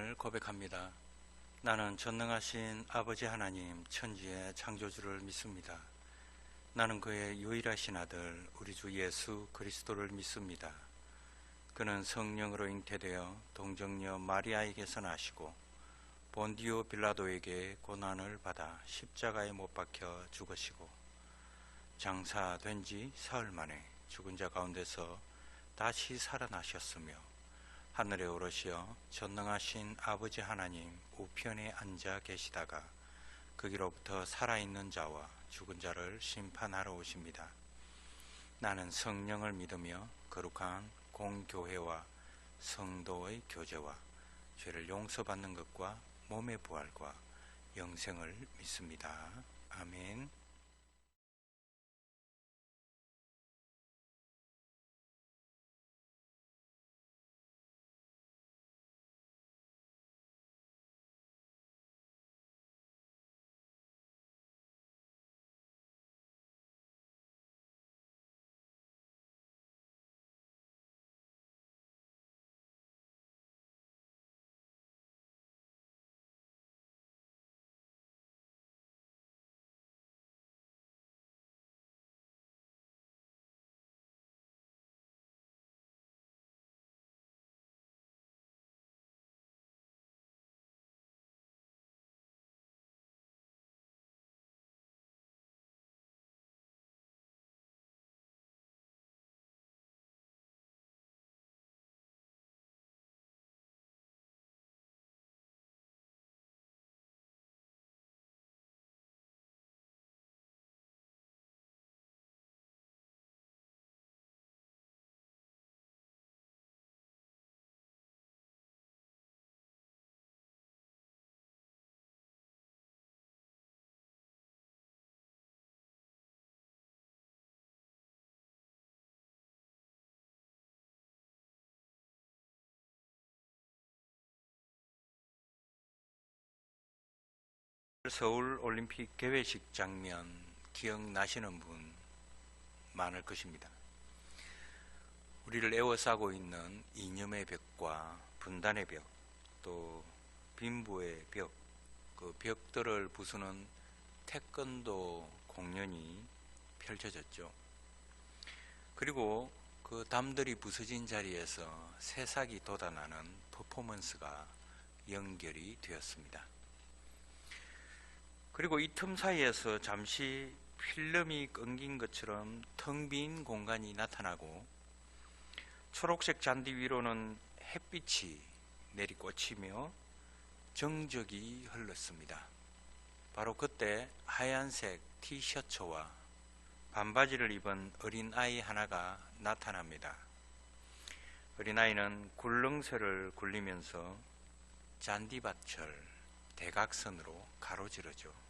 믿음을 고백합니다. 나는 전능하신 아버지 하나님 천지의 창조주를 믿습니다. 나는 그의 유일하신 아들 우리 주 예수 그리스도를 믿습니다. 그는 성령으로 잉태되어 동정녀 마리아에게서 나시고 본디오 빌라도에게 고난을 받아 십자가에 못 박혀 죽으시고 장사된 지 사흘 만에 죽은 자 가운데서 다시 살아나셨으며 하늘에 오르시어 전능하신 아버지 하나님 우편에 앉아 계시다가 거기로부터 살아있는 자와 죽은 자를 심판하러 오십니다. 나는 성령을 믿으며 거룩한 공교회와 성도의 교제와 죄를 용서받는 것과 몸의 부활과 영생을 믿습니다. 아멘. 서울 올림픽 개회식 장면 기억나시는 분 많을 것입니다. 우리를 에워싸고 있는 이념의 벽과 분단의 벽, 또 빈부의 벽, 그 벽들을 부수는 태권도 공연이 펼쳐졌죠. 그리고 그 담들이 부서진 자리에서 새싹이 돋아나는 퍼포먼스가 연결이 되었습니다. 그리고 이 틈 사이에서 잠시 필름이 끊긴 것처럼 텅 빈 공간이 나타나고 초록색 잔디 위로는 햇빛이 내리꽂히며 정적이 흘렀습니다. 바로 그때 하얀색 티셔츠와 반바지를 입은 어린아이 하나가 나타납니다. 어린아이는 굴릉쇠를 굴리면서 잔디밭을 대각선으로 가로지르죠.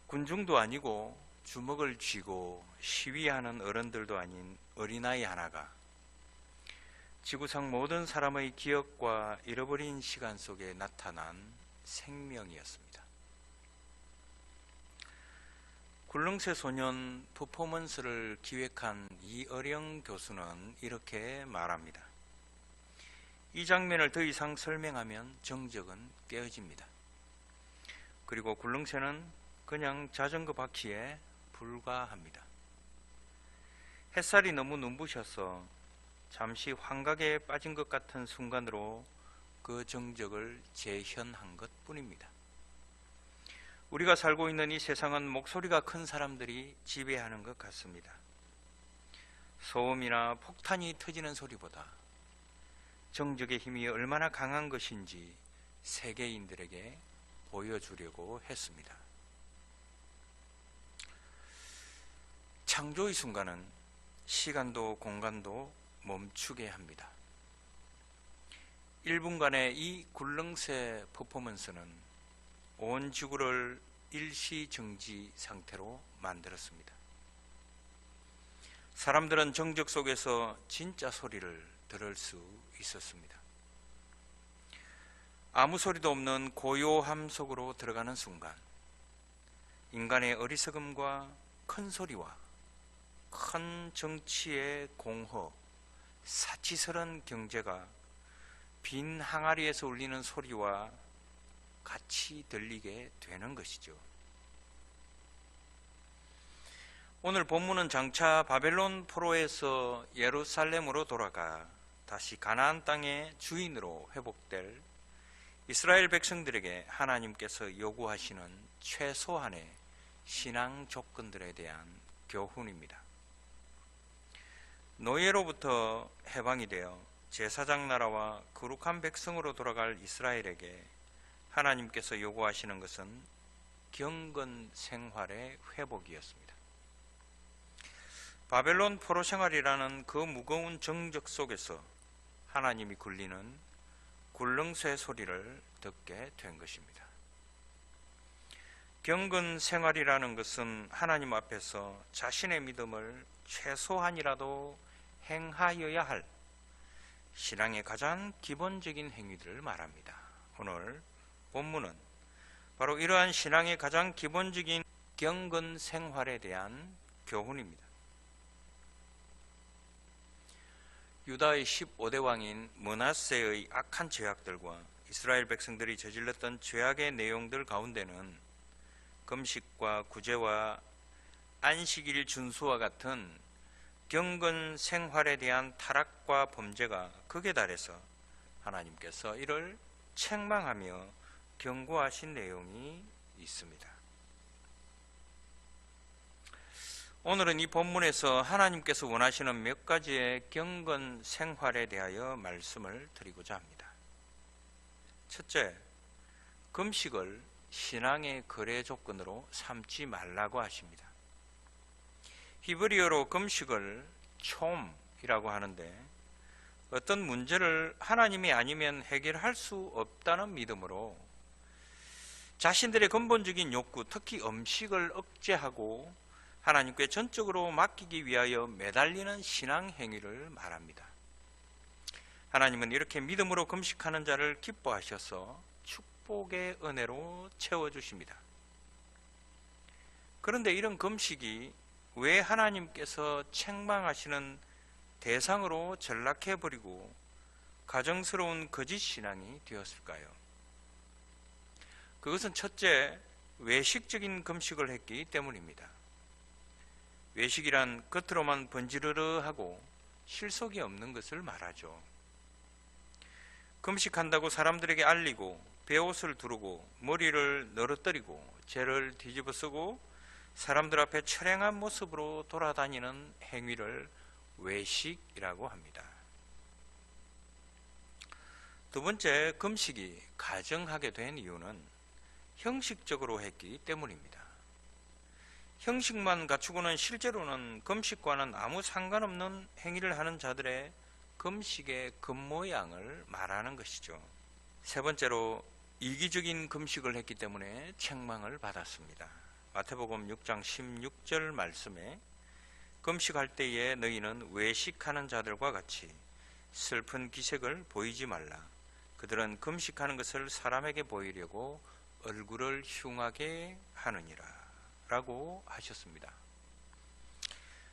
군중도 아니고 주먹을 쥐고 시위하는 어른들도 아닌 어린아이 하나가 지구상 모든 사람의 기억과 잃어버린 시간 속에 나타난 생명이었습니다. 굴릉쇠 소년 퍼포먼스를 기획한 이어령 교수는 이렇게 말합니다. 이 장면을 더 이상 설명하면 정적은 깨어집니다. 그리고 굴릉쇠는 그냥 자전거 바퀴에 불과합니다. 햇살이 너무 눈부셔서 잠시 환각에 빠진 것 같은 순간으로 그 정적을 재현한 것 뿐입니다. 우리가 살고 있는 이 세상은 목소리가 큰 사람들이 지배하는 것 같습니다. 소음이나 폭탄이 터지는 소리보다 정적의 힘이 얼마나 강한 것인지 세계인들에게 보여주려고 했습니다. 창조의 순간은 시간도 공간도 멈추게 합니다. 1분간의 이 굴릉쇠 퍼포먼스는 온 지구를 일시정지 상태로 만들었습니다. 사람들은 정적 속에서 진짜 소리를 들을 수 있었습니다. 아무 소리도 없는 고요함 속으로 들어가는 순간 인간의 어리석음과 큰 소리와 큰 정치의 공허, 사치스러운 경제가 빈 항아리에서 울리는 소리와 같이 들리게 되는 것이죠. 오늘 본문은 장차 바벨론 포로에서 예루살렘으로 돌아가 다시 가나안 땅의 주인으로 회복될 이스라엘 백성들에게 하나님께서 요구하시는 최소한의 신앙 조건들에 대한 교훈입니다. 노예로부터 해방이 되어 제사장 나라와 거룩한 백성으로 돌아갈 이스라엘에게 하나님께서 요구하시는 것은 경건 생활의 회복이었습니다. 바벨론 포로 생활이라는 그 무거운 정적 속에서 하나님이 굴리는 굴릉쇠 소리를 듣게 된 것입니다. 경건 생활이라는 것은 하나님 앞에서 자신의 믿음을 최소한이라도 행하여야 할 신앙의 가장 기본적인 행위들을 말합니다. 오늘 본문은 바로 이러한 신앙의 가장 기본적인 경건 생활에 대한 교훈입니다. 유다의 15대 왕인 므낫세의 악한 죄악들과 이스라엘 백성들이 저질렀던 죄악의 내용들 가운데는 금식과 구제와 안식일 준수와 같은 경건 생활에 대한 타락과 범죄가 극에 달해서 하나님께서 이를 책망하며 경고하신 내용이 있습니다. 오늘은 이 본문에서 하나님께서 원하시는 몇 가지의 경건 생활에 대하여 말씀을 드리고자 합니다. 첫째, 금식을 신앙의 거래 조건으로 삼지 말라고 하십니다. 히브리어로 금식을 촘이라고 하는데 어떤 문제를 하나님이 아니면 해결할 수 없다는 믿음으로 자신들의 근본적인 욕구, 특히 음식을 억제하고 하나님께 전적으로 맡기기 위하여 매달리는 신앙 행위를 말합니다. 하나님은 이렇게 믿음으로 금식하는 자를 기뻐하셔서 축복의 은혜로 채워주십니다. 그런데 이런 금식이 왜 하나님께서 책망하시는 대상으로 전락해버리고 가정스러운 거짓 신앙이 되었을까요? 그것은 첫째, 외식적인 금식을 했기 때문입니다. 외식이란 겉으로만 번지르르하고 실속이 없는 것을 말하죠. 금식한다고 사람들에게 알리고 베옷을 두르고 머리를 늘어뜨리고 죄를 뒤집어 쓰고 사람들 앞에 처량한 모습으로 돌아다니는 행위를 외식이라고 합니다. 두 번째, 금식이 가증하게 된 이유는 형식적으로 했기 때문입니다. 형식만 갖추고는 실제로는 금식과는 아무 상관없는 행위를 하는 자들의 금식의 겉모양을 말하는 것이죠. 세 번째로, 이기적인 금식을 했기 때문에 책망을 받았습니다. 마태복음 6장 16절 말씀에 금식할 때에 너희는 외식하는 자들과 같이 슬픈 기색을 보이지 말라. 그들은 금식하는 것을 사람에게 보이려고 얼굴을 흉하게 하느니라 라고 하셨습니다.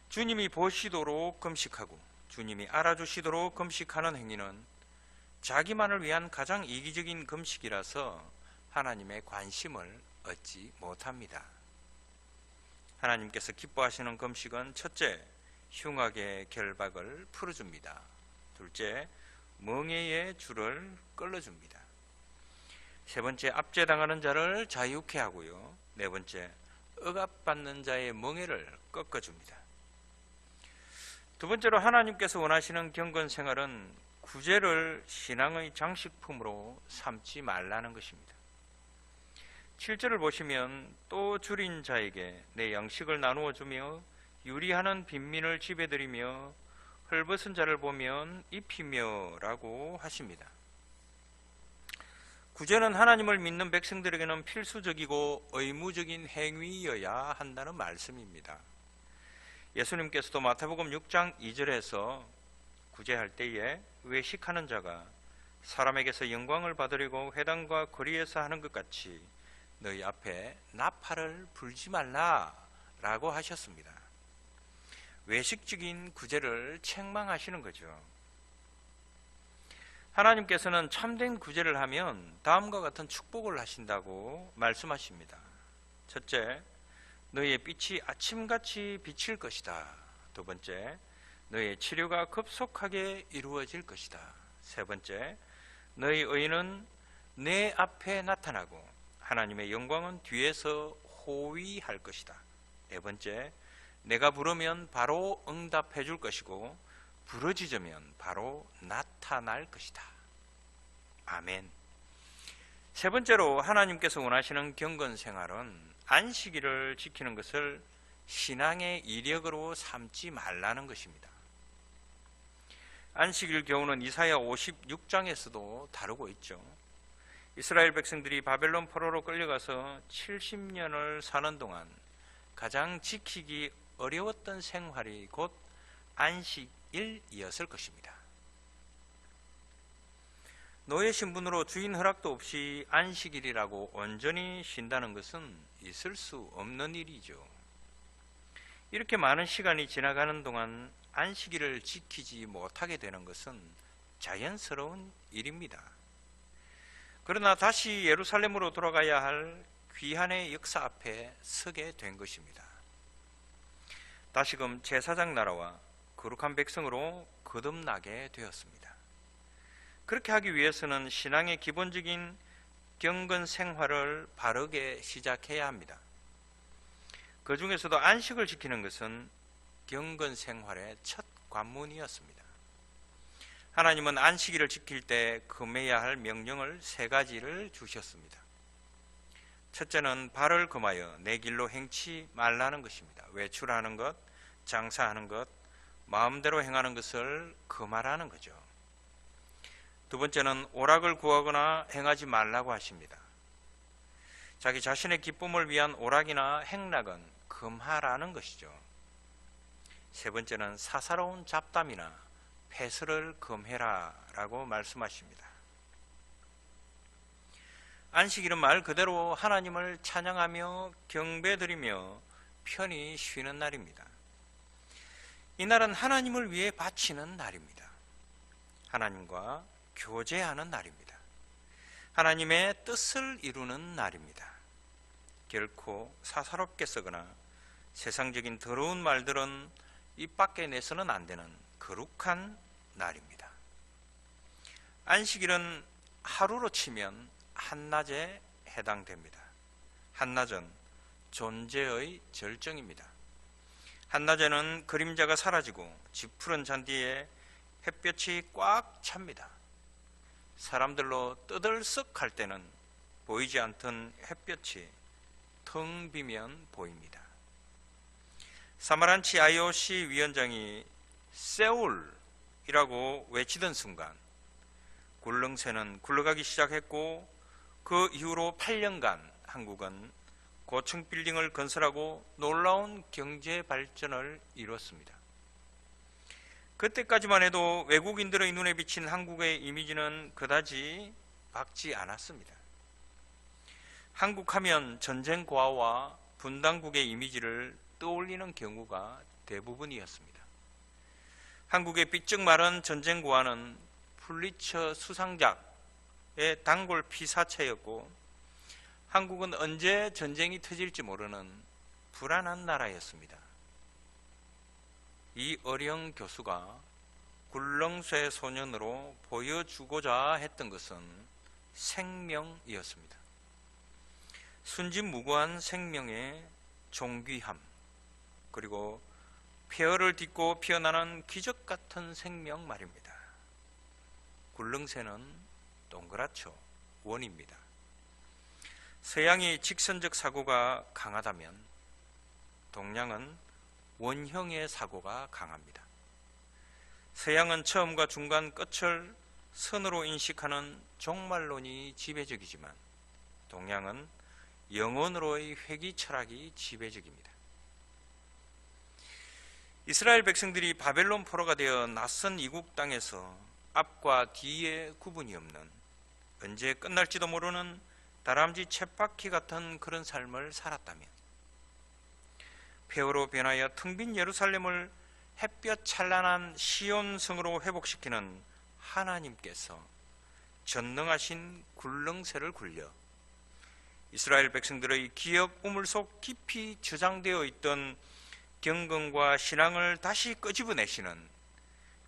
주님이 보시도록 금식하고 주님이 알아주시도록 금식하는 행위는 자기만을 위한 가장 이기적인 금식이라서 하나님의 관심을 얻지 못합니다. 하나님께서 기뻐하시는 금식은 첫째, 흉악의 결박을 풀어줍니다. 둘째, 멍에의 줄을 끌어줍니다. 세 번째, 압제당하는 자를 자유케 하고요. 네 번째, 억압받는 자의 멍에를 꺾어줍니다. 두 번째로 하나님께서 원하시는 경건 생활은 구제를 신앙의 장식품으로 삼지 말라는 것입니다. 7절을 보시면 또 줄인 자에게 내 양식을 나누어 주며 유리하는 빈민을 집에 들이며 헐벗은 자를 보면 입히며 라고 하십니다. 구제는 하나님을 믿는 백성들에게는 필수적이고 의무적인 행위여야 한다는 말씀입니다. 예수님께서도 마태복음 6장 2절에서 구제할 때에 외식하는 자가 사람에게서 영광을 받으려고 회당과 거리에서 하는 것 같이 너희 앞에 나팔을 불지 말라 라고 하셨습니다. 외식적인 구제를 책망하시는 거죠. 하나님께서는 참된 구제를 하면 다음과 같은 축복을 하신다고 말씀하십니다. 첫째, 너희의 빛이 아침같이 비칠 것이다. 두 번째, 너희의 치료가 급속하게 이루어질 것이다. 세 번째, 너희 의는 내 앞에 나타나고 하나님의 영광은 뒤에서 호위할 것이다. 네 번째, 내가 부르면 바로 응답해 줄 것이고 부르짖으면 바로 나타날 것이다. 아멘. 세 번째로 하나님께서 원하시는 경건 생활은 안식일을 지키는 것을 신앙의 이력으로 삼지 말라는 것입니다. 안식일 교훈은 이사야 56장에서도 다루고 있죠. 이스라엘 백성들이 바벨론 포로로 끌려가서 70년을 사는 동안 가장 지키기 어려웠던 생활이 곧 안식일이었을 것입니다. 노예 신분으로 주인 허락도 없이 안식일이라고 온전히 쉰다는 것은 있을 수 없는 일이죠. 이렇게 많은 시간이 지나가는 동안 안식일을 지키지 못하게 되는 것은 자연스러운 일입니다. 그러나 다시 예루살렘으로 돌아가야 할 귀환의 역사 앞에 서게 된 것입니다. 다시금 제사장 나라와 거룩한 백성으로 거듭나게 되었습니다. 그렇게 하기 위해서는 신앙의 기본적인 경건 생활을 바르게 시작해야 합니다. 그 중에서도 안식을 지키는 것은 경건 생활의 첫 관문이었습니다. 하나님은 안식일을 지킬 때 금해야 할 명령을 세 가지를 주셨습니다. 첫째는 발을 금하여 내 길로 행치 말라는 것입니다. 외출하는 것, 장사하는 것, 마음대로 행하는 것을 금하라는 거죠. 두 번째는 오락을 구하거나 행하지 말라고 하십니다. 자기 자신의 기쁨을 위한 오락이나 행락은 금하라는 것이죠. 세 번째는 사사로운 잡담이나 패설을 금해라 라고 말씀하십니다. 안식일은 말 그대로 하나님을 찬양하며 경배드리며 편히 쉬는 날입니다. 이날은 하나님을 위해 바치는 날입니다. 하나님과 교제하는 날입니다. 하나님의 뜻을 이루는 날입니다. 결코 사사롭게 쓰거나 세상적인 더러운 말들은 입 밖에 내서는 안 되는 거룩한 날입니다. 안식일은 하루로 치면 한낮에 해당됩니다. 한낮은 존재의 절정입니다. 한낮에는 그림자가 사라지고 지푸른 잔디에 햇볕이 꽉 찹니다. 사람들로 떠들썩할 때는 보이지 않던 햇볕이 텅 비면 보입니다. 사마란치 IOC 위원장이 세울이라고 외치던 순간 굴릉새는 굴러가기 시작했고 그 이후로 8년간 한국은 고층 빌딩을 건설하고 놀라운 경제 발전을 이뤘습니다. 그때까지만 해도 외국인들의 눈에 비친 한국의 이미지는 그다지 밝지 않았습니다. 한국하면 전쟁 고아와 분당국의 이미지를 떠올리는 경우가 대부분이었습니다. 한국의 삐쩍 마른 전쟁 고아는 풀리처 수상작의 단골 피사체였고 한국은 언제 전쟁이 터질지 모르는 불안한 나라였습니다. 이 어령 교수가 굴렁쇠 소년으로 보여주고자 했던 것은 생명이었습니다. 순진무구한 생명의 존귀함, 그리고 폐허를 딛고 피어나는 기적 같은 생명 말입니다. 굴릉새는 동그랗죠. 원입니다. 서양이 직선적 사고가 강하다면 동양은 원형의 사고가 강합니다. 서양은 처음과 중간 끝을 선으로 인식하는 종말론이 지배적이지만 동양은 영혼으로의 회귀 철학이 지배적입니다. 이스라엘 백성들이 바벨론 포로가 되어 낯선 이국 땅에서 앞과 뒤에 구분이 없는 언제 끝날지도 모르는 다람쥐 쳇바퀴 같은 그런 삶을 살았다면 폐허로 변하여 텅 빈 예루살렘을 햇볕 찬란한 시온성으로 회복시키는 하나님께서 전능하신 굴릉새를 굴려 이스라엘 백성들의 기억 우물 속 깊이 저장되어 있던 경건과 신앙을 다시 끄집어내시는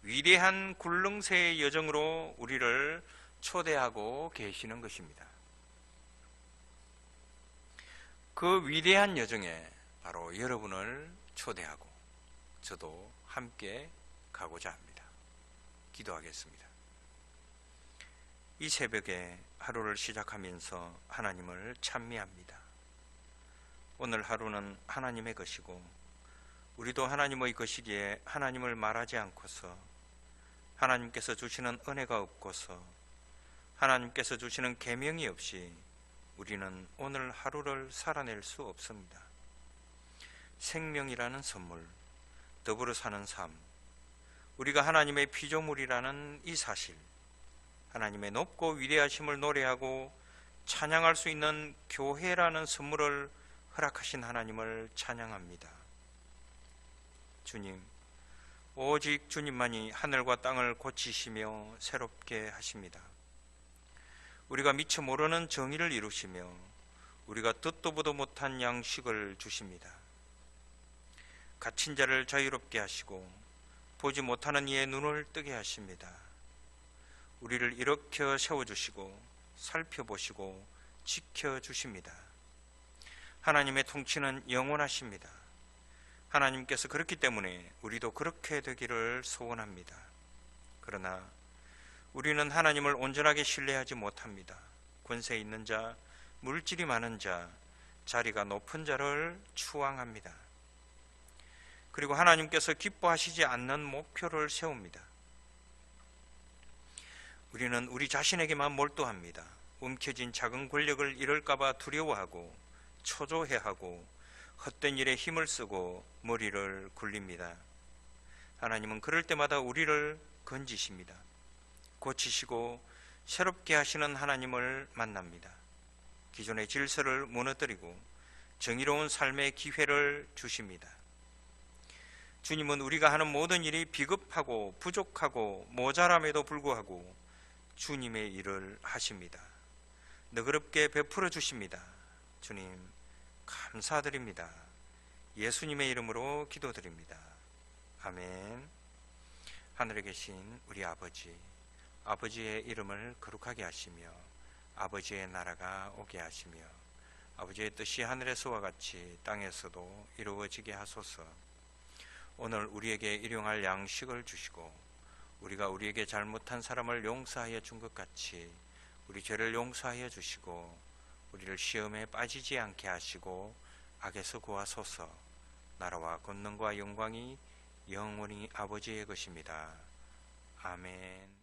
위대한 굴릉새의 여정으로 우리를 초대하고 계시는 것입니다. 그 위대한 여정에 바로 여러분을 초대하고 저도 함께 가고자 합니다. 기도하겠습니다. 이 새벽에 하루를 시작하면서 하나님을 찬미합니다. 오늘 하루는 하나님의 것이고 우리도 하나님의 것이기에 하나님을 말하지 않고서 하나님께서 주시는 은혜가 없고서 하나님께서 주시는 계명이 없이 우리는 오늘 하루를 살아낼 수 없습니다. 생명이라는 선물, 더불어 사는 삶, 우리가 하나님의 피조물이라는 이 사실, 하나님의 높고 위대하심을 노래하고 찬양할 수 있는 교회라는 선물을 허락하신 하나님을 찬양합니다. 주님, 오직 주님만이 하늘과 땅을 고치시며 새롭게 하십니다. 우리가 미처 모르는 정의를 이루시며 우리가 듣도 보도 못한 양식을 주십니다. 갇힌 자를 자유롭게 하시고 보지 못하는 이의 눈을 뜨게 하십니다. 우리를 일으켜 세워주시고 살펴보시고 지켜주십니다. 하나님의 통치는 영원하십니다. 하나님께서 그렇기 때문에 우리도 그렇게 되기를 소원합니다. 그러나 우리는 하나님을 온전하게 신뢰하지 못합니다. 권세 있는 자, 물질이 많은 자, 자리가 높은 자를 추앙합니다. 그리고 하나님께서 기뻐하시지 않는 목표를 세웁니다. 우리는 우리 자신에게만 몰두합니다. 움켜진 작은 권력을 잃을까봐 두려워하고 초조해하고 헛된 일에 힘을 쓰고 머리를 굴립니다. 하나님은 그럴 때마다 우리를 건지십니다. 고치시고 새롭게 하시는 하나님을 만납니다. 기존의 질서를 무너뜨리고 정의로운 삶의 기회를 주십니다. 주님은 우리가 하는 모든 일이 비겁하고 부족하고 모자람에도 불구하고 주님의 일을 하십니다. 너그럽게 베풀어 주십니다. 주님 감사드립니다. 예수님의 이름으로 기도드립니다. 아멘. 하늘에 계신 우리 아버지의 이름을 거룩하게 하시며 아버지의 나라가 오게 하시며 아버지의 뜻이 하늘에서와 같이 땅에서도 이루어지게 하소서. 오늘 우리에게 일용할 양식을 주시고 우리가 우리에게 잘못한 사람을 용서하여 준 것 같이 우리 죄를 용서하여 주시고 우리를 시험에 빠지지 않게 하시고 악에서 구하소서. 나라와 권능과 영광이 영원히 아버지의 것입니다. 아멘.